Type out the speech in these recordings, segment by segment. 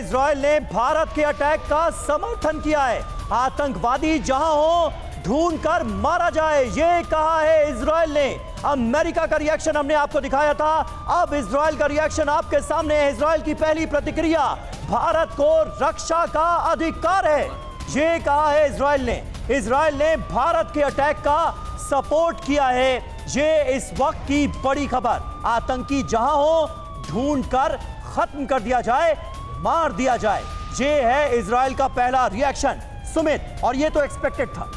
Israel ने भारत के attack का समर्थन किया है। आतंकवादी जहां हो ढूंढ कर मारा जाए, ये कहा है इजराइल ने। अमेरिका का रिएक्शन हमने आपको दिखाया था, अब इजराइल का रिएक्शन आपके सामने है। इजराइल की पहली प्रतिक्रिया, भारत को रक्षा का अधिकार है, ये कहा है इजराइल ने। इजराइल ने भारत के अटैक का सपोर्ट किया है, ये इस वक्त की बड़ी खबर। आतंकी जहां हो ढूंढ कर खत्म कर दिया जाए, मार दिया जाए, ये है इजराइल का पहला रिएक्शन। सुमित, और ये तो एक्सपेक्टेड था।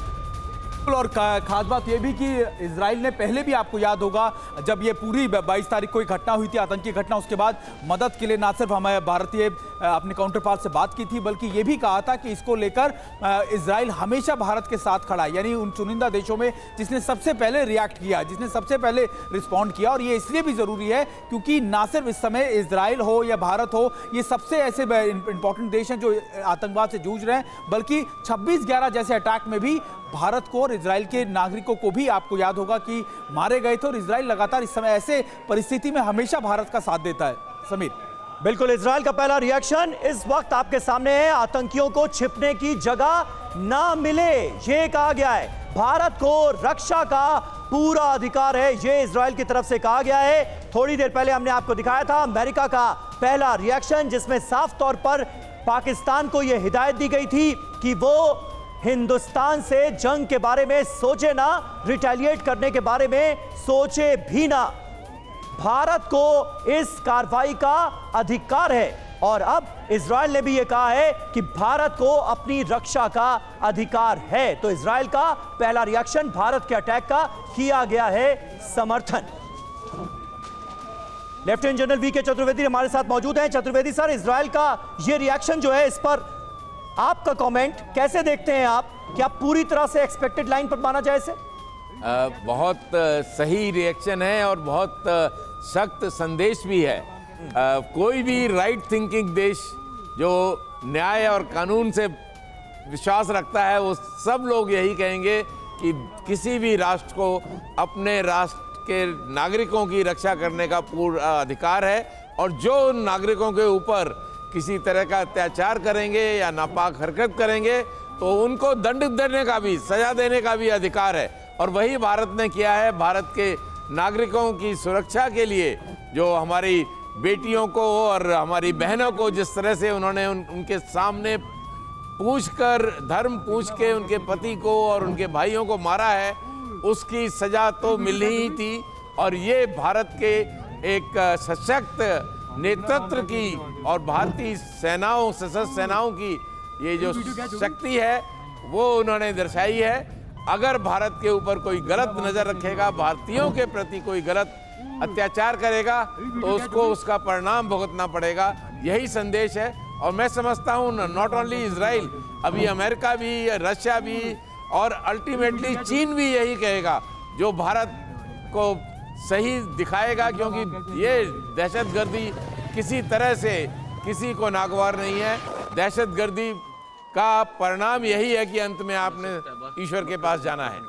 और खास बात यह भी कि इजराइल ने पहले भी, आपको याद होगा, जब ये पूरी 22 तारीख को एक घटना हुई थी, आतंकी घटना, उसके बाद मदद के लिए ना सिर्फ हमारे भारतीय अपने काउंटर पार्ट से बात की थी, बल्कि ये भी कहा था कि इसको लेकर इजराइल हमेशा भारत के साथ खड़ा है। यानी उन चुनिंदा देशों में जिसने सबसे पहले रिएक्ट किया, जिसने सबसे पहले रिस्पॉन्ड किया। और ये इसलिए भी जरूरी है क्योंकि ना सिर्फ इस समय इजराइल हो या भारत हो, ये सबसे ऐसे इंपॉर्टेंट देश हैं जो आतंकवाद से जूझ रहे हैं, बल्कि 26/11 जैसे अटैक में भी भारत को और इजराइल के नागरिकों को भी, आपको याद होगा, कि मारे गए थे। और इजराइल लगातार इस समय ऐसे परिस्थिति में हमेशा भारत का साथ देता है। समीर, बिल्कुल, इजराइल का पहला रिएक्शन इस वक्त आपके सामने है। आतंकियों को छिपने की जगह ना मिले, ये कहा गया है। भारत को रक्षा का पूरा अधिकार है, ये इजराइल की तरफ से कहा गया है। थोड़ी देर पहले हमने आपको दिखाया था अमेरिका का पहला रिएक्शन, जिसमें साफ तौर पर पाकिस्तान को यह हिदायत दी गई थी कि वो हिंदुस्तान से जंग के बारे में सोचे ना, रिटेलिएट करने के बारे में सोचे भी ना। भारत को इस कार्रवाई का अधिकार है। और अब इजराइल ने भी यह कहा है कि भारत को अपनी रक्षा का अधिकार है। तो इजराइल का पहला रिएक्शन, भारत के अटैक का किया गया है समर्थन। लेफ्टिनेंट जनरल वी के चतुर्वेदी हमारे साथ मौजूद हैं। चतुर्वेदी सर, इजराइल का यह रिएक्शन जो है, इस पर आपका कमेंट कैसे देखते हैं आप? क्या पूरी तरह से एक्सपेक्टेड लाइन पर माना जाए इसे? बहुत सही रिएक्शन है और बहुत सख्त संदेश भी है। कोई भी राइट थिंकिंग देश जो न्याय और कानून से विश्वास रखता है, वो सब लोग यही कहेंगे कि किसी भी राष्ट्र को अपने राष्ट्र के नागरिकों की रक्षा करने का पूरा अधिकार है। और जो नागरिकों के ऊपर किसी तरह का अत्याचार करेंगे या नापाक हरकत करेंगे, तो उनको दंड देने का भी, सजा देने का भी अधिकार है। और वही भारत ने किया है। भारत के नागरिकों की सुरक्षा के लिए जो हमारी बेटियों को और हमारी बहनों को जिस तरह से उन्होंने उनके सामने पूछकर, धर्म पूछ के उनके पति को और उनके भाइयों को मारा है, उसकी सजा तो मिलनी ही थी। और ये भारत के एक सशक्त नेतृत्व की और भारतीय सेनाओं, सशस्त्र सेनाओं की ये जो शक्ति है, वो उन्होंने दर्शाई है। अगर भारत के ऊपर कोई गलत नजर रखेगा, भारतीयों के प्रति कोई गलत अत्याचार करेगा, तो उसको उसका परिणाम भुगतना पड़ेगा। यही संदेश है। और मैं समझता हूँ नॉट ओनली इजराइल, अभी अमेरिका भी, रशिया भी और अल्टीमेटली चीन भी यही कहेगा, जो भारत को सही दिखाएगा। क्योंकि ये दहशतगर्दी किसी तरह से किसी को नागवार नहीं है। दहशतगर्दी का परिणाम यही है कि अंत में आपने ईश्वर के पास जाना है।